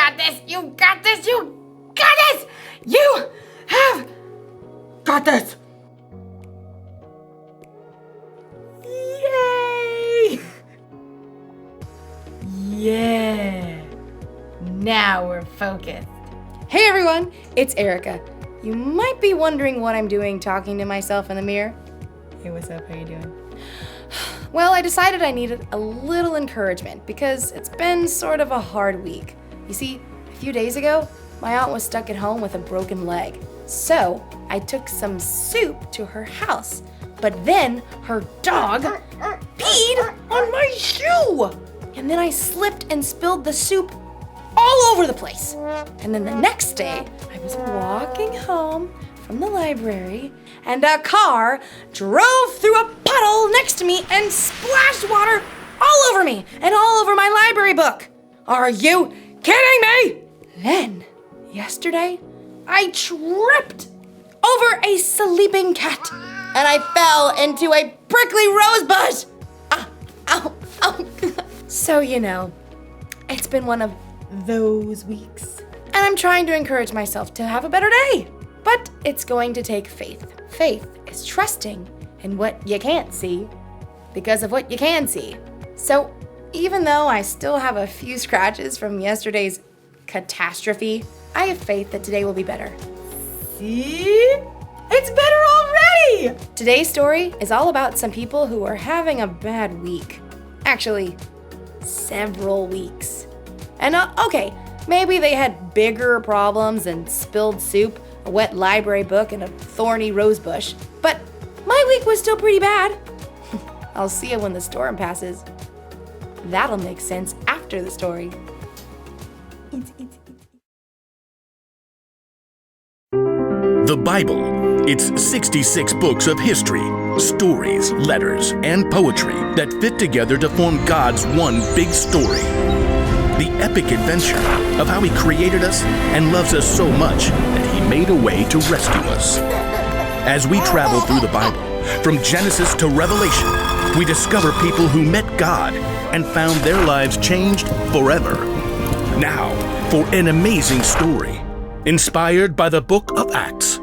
got this! You got this! You got this! You have got this! Yay! Yeah! Now we're focused. Hey everyone, it's Erica. You might be wondering what I'm doing talking to myself in the mirror. Hey, what's up? How you doing? Well, I decided I needed a little encouragement because it's been sort of a hard week. You see, a few days ago, my aunt was stuck at home with a broken leg. So I took some soup to her house, but then her dog peed on my shoe. And then I slipped and spilled the soup all over the place. And then the next day, I was walking home from the library and a car drove through a puddle next to me and splashed water all over me and all over my library book. Are you kidding me? Then, yesterday, I tripped over a sleeping cat and I fell into a prickly rose bush. Ow. So, it's been one of those weeks. And I'm trying to encourage myself to have a better day. But it's going to take faith. Faith is trusting in what you can't see because of what you can see. So even though I still have a few scratches from yesterday's catastrophe, I have faith that today will be better. See? It's better already! Today's story is all about some people who are having a bad week. Actually, several weeks. And okay, maybe they had bigger problems than spilled soup, a wet library book, and a thorny rose bush. But my week was still pretty bad. I'll see you when the storm passes. That'll make sense after the story. The Bible. It's 66 books of history, stories, letters, and poetry that fit together to form God's one big story. The epic adventure of how He created us and loves us so much that He made a way to rescue us. As we travel through the Bible, from Genesis to Revelation, we discover people who met God and found their lives changed forever. Now, for an amazing story, inspired by the book of Acts,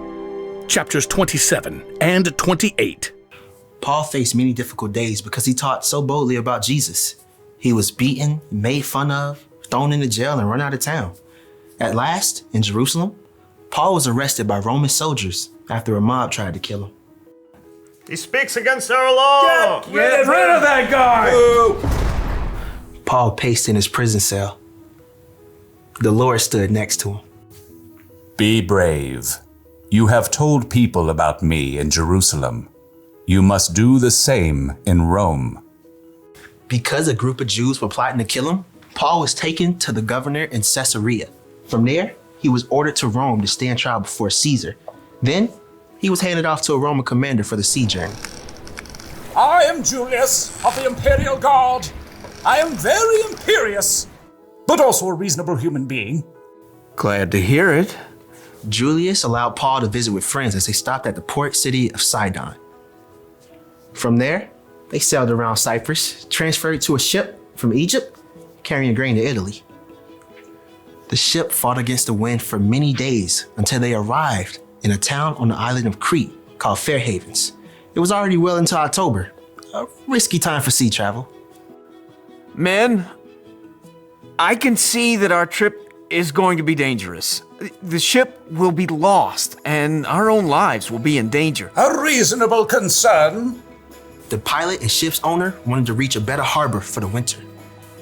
chapters 27 and 28. Paul faced many difficult days because he taught so boldly about Jesus. He was beaten, made fun of, thrown into jail, and run out of town. At last, in Jerusalem, Paul was arrested by Roman soldiers after a mob tried to kill him. He speaks against our law! Get rid of that guy! Paul paced in his prison cell. The Lord stood next to him. Be brave. You have told people about me in Jerusalem. You must do the same in Rome. Because a group of Jews were plotting to kill him, Paul was taken to the governor in Caesarea. From there, he was ordered to Rome to stand trial before Caesar. Then, he was handed off to a Roman commander for the sea journey. I am Julius of the Imperial Guard. I am very imperious, but also a reasonable human being. Glad to hear it. Julius allowed Paul to visit with friends as they stopped at the port city of Sidon. From there, they sailed around Cyprus, transferred to a ship from Egypt, carrying grain to Italy. The ship fought against the wind for many days until they arrived in a town on the island of Crete called Fair Havens. It was already well into October, a risky time for sea travel. Men, I can see that our trip is going to be dangerous. The ship will be lost and our own lives will be in danger. A reasonable concern. The pilot and ship's owner wanted to reach a better harbor for the winter.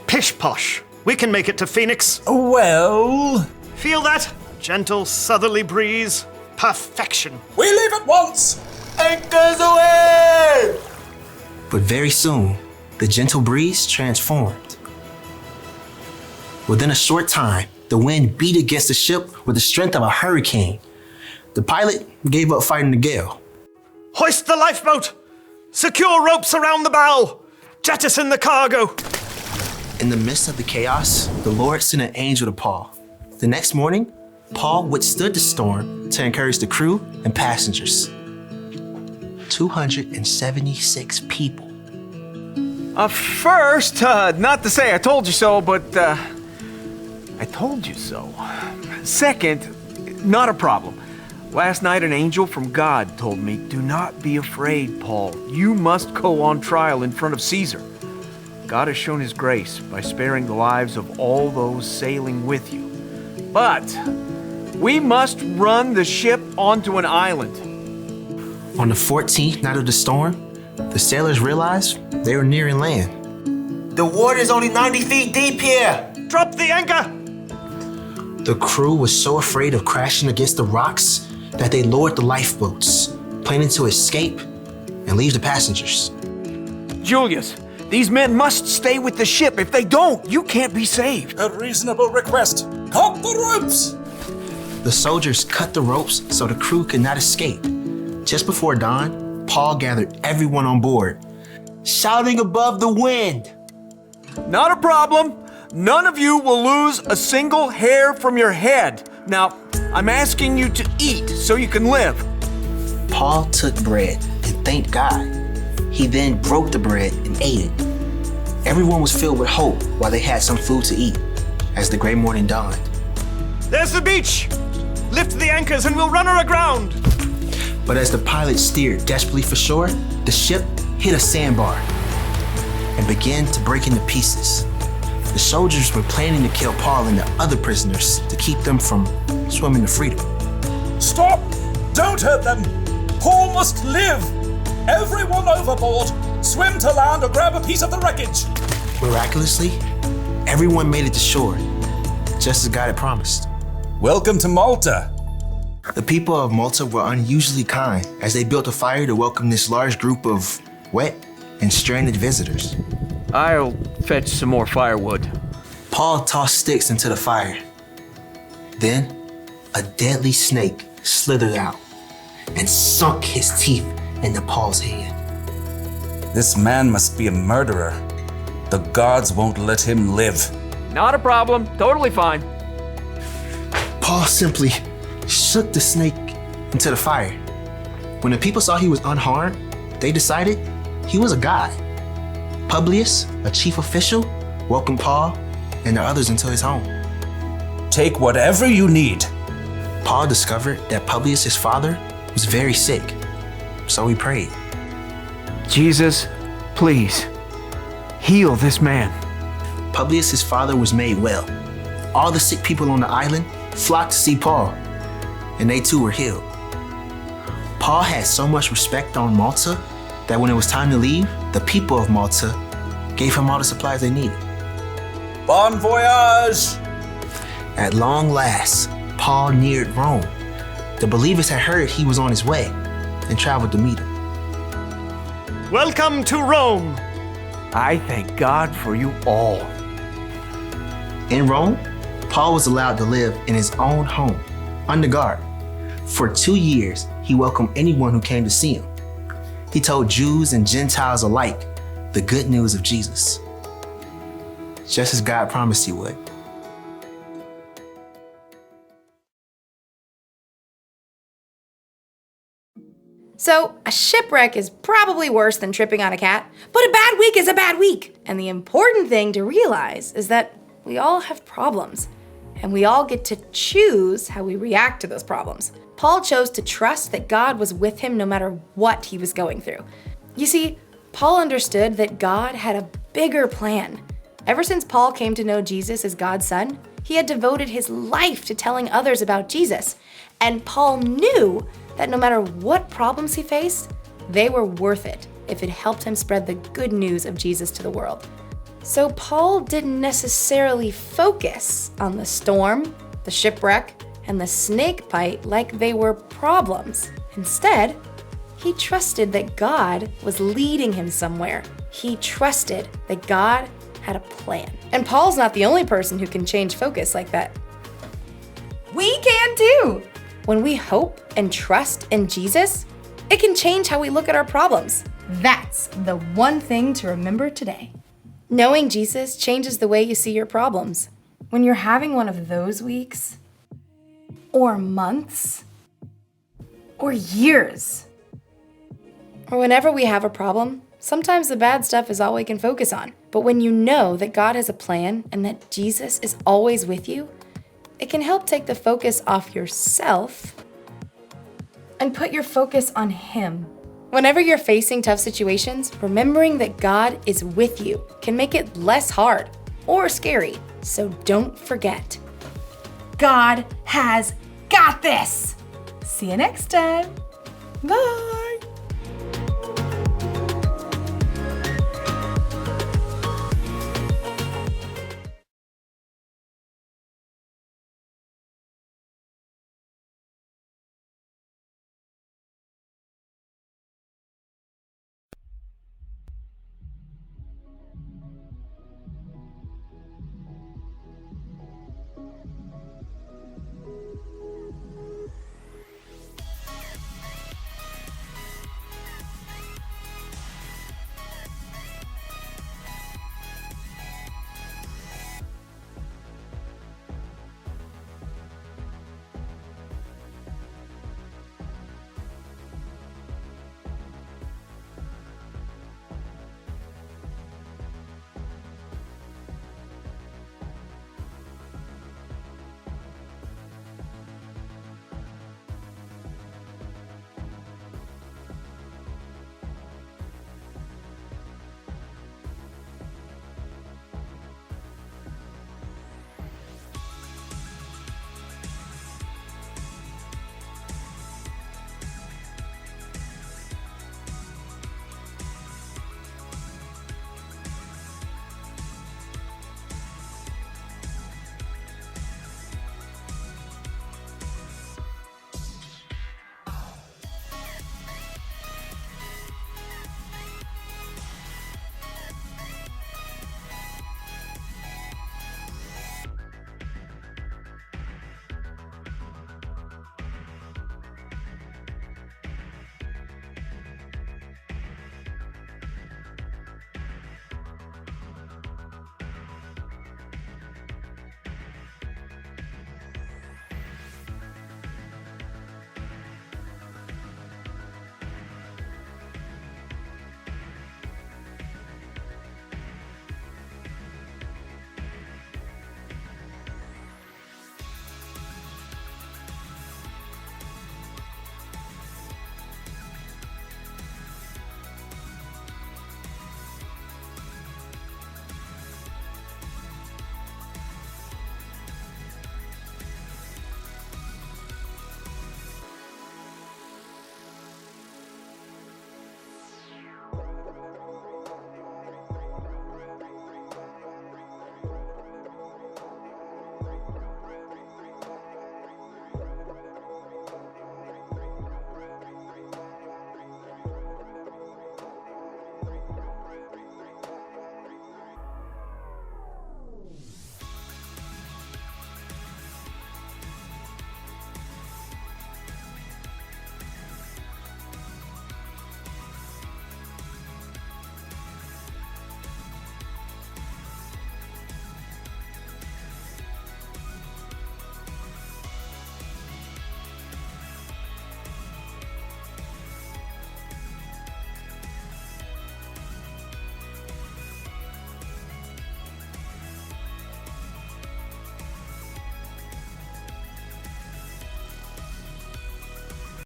Pish posh. We can make it to Phoenix. Well, Feel that? Gentle southerly breeze. Perfection. we leave at once. Anchors away! But very soon, the gentle breeze transformed. Within a short time, the wind beat against the ship with the strength of a hurricane. The pilot gave up fighting the gale. Hoist the lifeboat! Secure ropes around the bow! Jettison the cargo! In the midst of the chaos, the Lord sent an angel to Paul. The next morning, Paul withstood the storm to encourage the crew and passengers. 276 people. First, not to say I told you so, but I I told you so. Second, not a problem. Last night, an angel from God told me, do not be afraid, Paul. You must go on trial in front of Caesar. God has shown his grace by sparing the lives of all those sailing with you. But we must run the ship onto an island. On the 14th night of the storm, the sailors realized they were nearing land. The water's only 90 feet deep here. Drop the anchor! The crew was so afraid of crashing against the rocks that they lowered the lifeboats, planning to escape and leave the passengers. Julius, these men must stay with the ship. If they don't, you can't be saved. A reasonable request. Cut the ropes! The soldiers cut the ropes so the crew could not escape. Just before dawn, Paul gathered everyone on board, shouting above the wind. Not a problem. None of you will lose a single hair from your head. Now, I'm asking you to eat so you can live. Paul took bread and thanked God. He then broke the bread and ate it. Everyone was filled with hope while they had some food to eat as the gray morning dawned. There's the beach! Lift the anchors and we'll run her aground! But as the pilot steered desperately for shore, the ship hit a sandbar and began to break into pieces. The soldiers were planning to kill Paul and the other prisoners to keep them from swimming to freedom. Stop! Don't hurt them! Paul must live! Everyone overboard! Swim to land or grab a piece of the wreckage! Miraculously, everyone made it to shore, just as God had promised. Welcome to Malta. The people of Malta were unusually kind as they built a fire to welcome this large group of wet and stranded visitors. I'll fetch some more firewood. Paul tossed sticks into the fire. Then, a deadly snake slithered out and sunk his teeth into Paul's hand. This man must be a murderer. The gods won't let him live. Not a problem. Totally fine. Paul simply shook the snake into the fire. When the people saw he was unharmed, they decided he was a god. Publius, a chief official, welcomed Paul and the others into his home. Take whatever you need. Paul discovered that Publius, his father, was very sick, so he prayed. Jesus, please, heal this man. Publius, his father, was made well. All the sick people on the island flocked to see Paul, and they too were healed. Paul had so much respect on Malta that when it was time to leave, the people of Malta gave him all the supplies they needed. Bon voyage! At long last, Paul neared Rome. The believers had heard he was on his way and traveled to meet him. Welcome to Rome! I thank God for you all. In Rome, Paul was allowed to live in his own home, under guard. For 2 years, he welcomed anyone who came to see him. He told Jews and Gentiles alike the good news of Jesus, just as God promised he would. So, a shipwreck is probably worse than tripping on a cat, but a bad week is a bad week. And the important thing to realize is that we all have problems, and we all get to choose how we react to those problems. Paul chose to trust that God was with him no matter what he was going through. You see, Paul understood that God had a bigger plan. Ever since Paul came to know Jesus as God's son, he had devoted his life to telling others about Jesus. And Paul knew that no matter what problems he faced, they were worth it if it helped him spread the good news of Jesus to the world. So Paul didn't necessarily focus on the storm, the shipwreck, and the snake bite like they were problems. Instead, he trusted that God was leading him somewhere. He trusted that God had a plan. And Paul's not the only person who can change focus like that. We can too! When we hope and trust in Jesus, it can change how we look at our problems. That's the one thing to remember today. Knowing Jesus changes the way you see your problems. When you're having one of those weeks, or months, or years, or whenever we have a problem, sometimes the bad stuff is all we can focus on. But when you know that God has a plan and that Jesus is always with you, it can help take the focus off yourself and put your focus on Him. Whenever you're facing tough situations, remembering that God is with you can make it less hard or scary. So don't forget. God has got this. See you next time. Bye.